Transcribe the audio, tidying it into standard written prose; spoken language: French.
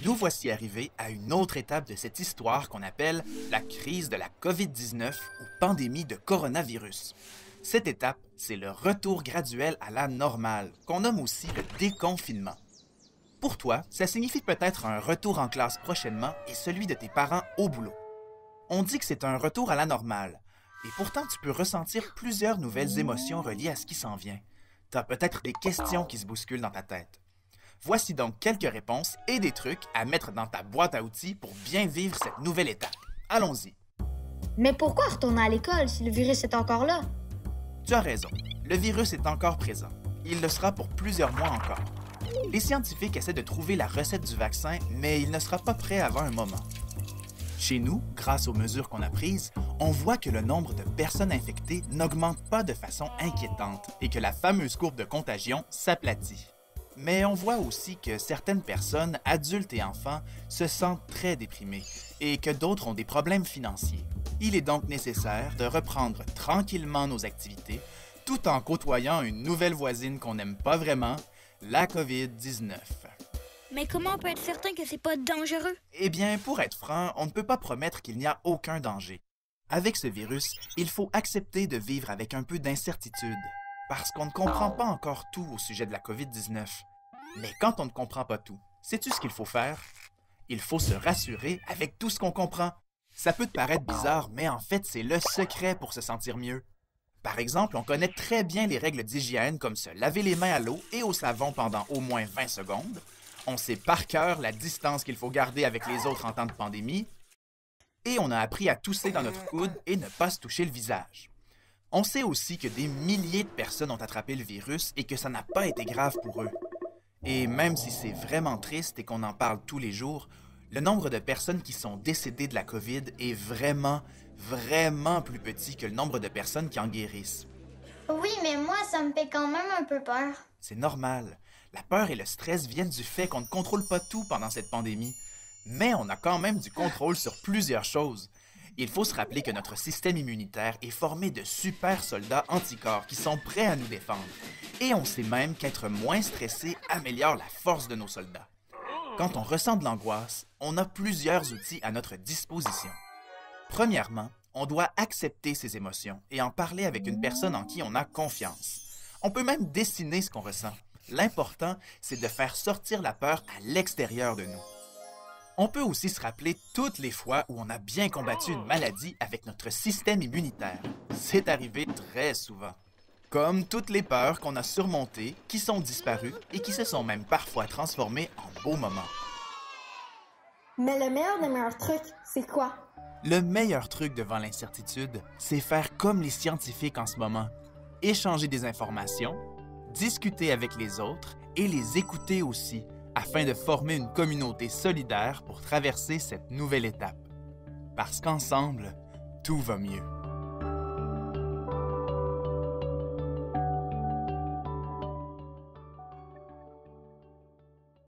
Nous voici arrivés à une autre étape de cette histoire qu'on appelle la crise de la COVID-19 ou pandémie de coronavirus. Cette étape, c'est le retour graduel à la normale, qu'on nomme aussi le déconfinement. Pour toi, ça signifie peut-être un retour en classe prochainement et celui de tes parents au boulot. On dit que c'est un retour à la normale, et pourtant tu peux ressentir plusieurs nouvelles émotions reliées à ce qui s'en vient. Tu as peut-être des questions qui se bousculent dans ta tête. Voici donc quelques réponses et des trucs à mettre dans ta boîte à outils pour bien vivre cette nouvelle étape. Allons-y. Mais pourquoi retourner à l'école si le virus est encore là? Tu as raison, le virus est encore présent. Il le sera pour plusieurs mois encore. Les scientifiques essaient de trouver la recette du vaccin, mais il ne sera pas prêt avant un moment. Chez nous, grâce aux mesures qu'on a prises, on voit que le nombre de personnes infectées n'augmente pas de façon inquiétante et que la fameuse courbe de contagion s'aplatit. Mais on voit aussi que certaines personnes, adultes et enfants, se sentent très déprimées et que d'autres ont des problèmes financiers. Il est donc nécessaire de reprendre tranquillement nos activités tout en côtoyant une nouvelle voisine qu'on n'aime pas vraiment, la COVID-19. Mais comment on peut être certain que c'est pas dangereux? Eh bien, pour être franc, on ne peut pas promettre qu'il n'y a aucun danger. Avec ce virus, il faut accepter de vivre avec un peu d'incertitude, parce qu'on ne comprend pas encore tout au sujet de la COVID-19. Mais quand on ne comprend pas tout, sais-tu ce qu'il faut faire? Il faut se rassurer avec tout ce qu'on comprend. Ça peut te paraître bizarre, mais en fait, c'est le secret pour se sentir mieux. Par exemple, on connaît très bien les règles d'hygiène comme se laver les mains à l'eau et au savon pendant au moins 20 secondes. On sait par cœur la distance qu'il faut garder avec les autres en temps de pandémie. Et on a appris à tousser dans notre coude et ne pas se toucher le visage. On sait aussi que des milliers de personnes ont attrapé le virus et que ça n'a pas été grave pour eux. Et même si c'est vraiment triste et qu'on en parle tous les jours, le nombre de personnes qui sont décédées de la COVID est vraiment plus petit que le nombre de personnes qui en guérissent. Oui, mais moi, ça me fait quand même un peu peur. C'est normal. La peur et le stress viennent du fait qu'on ne contrôle pas tout pendant cette pandémie. Mais on a quand même du contrôle sur plusieurs choses. Il faut se rappeler que notre système immunitaire est formé de super soldats anticorps qui sont prêts à nous défendre. Et on sait même qu'être moins stressé améliore la force de nos soldats. Quand on ressent de l'angoisse, on a plusieurs outils à notre disposition. Premièrement, on doit accepter ses émotions et en parler avec une personne en qui on a confiance. On peut même dessiner ce qu'on ressent. L'important, c'est de faire sortir la peur à l'extérieur de nous. On peut aussi se rappeler toutes les fois où on a bien combattu une maladie avec notre système immunitaire. C'est arrivé très souvent. Comme toutes les peurs qu'on a surmontées, qui sont disparues et qui se sont même parfois transformées en beaux moments. Mais le meilleur des meilleurs trucs, c'est quoi? Le meilleur truc devant l'incertitude, c'est faire comme les scientifiques en ce moment. Échanger des informations, discuter avec les autres et les écouter aussi, afin de former une communauté solidaire pour traverser cette nouvelle étape. Parce qu'ensemble, tout va mieux.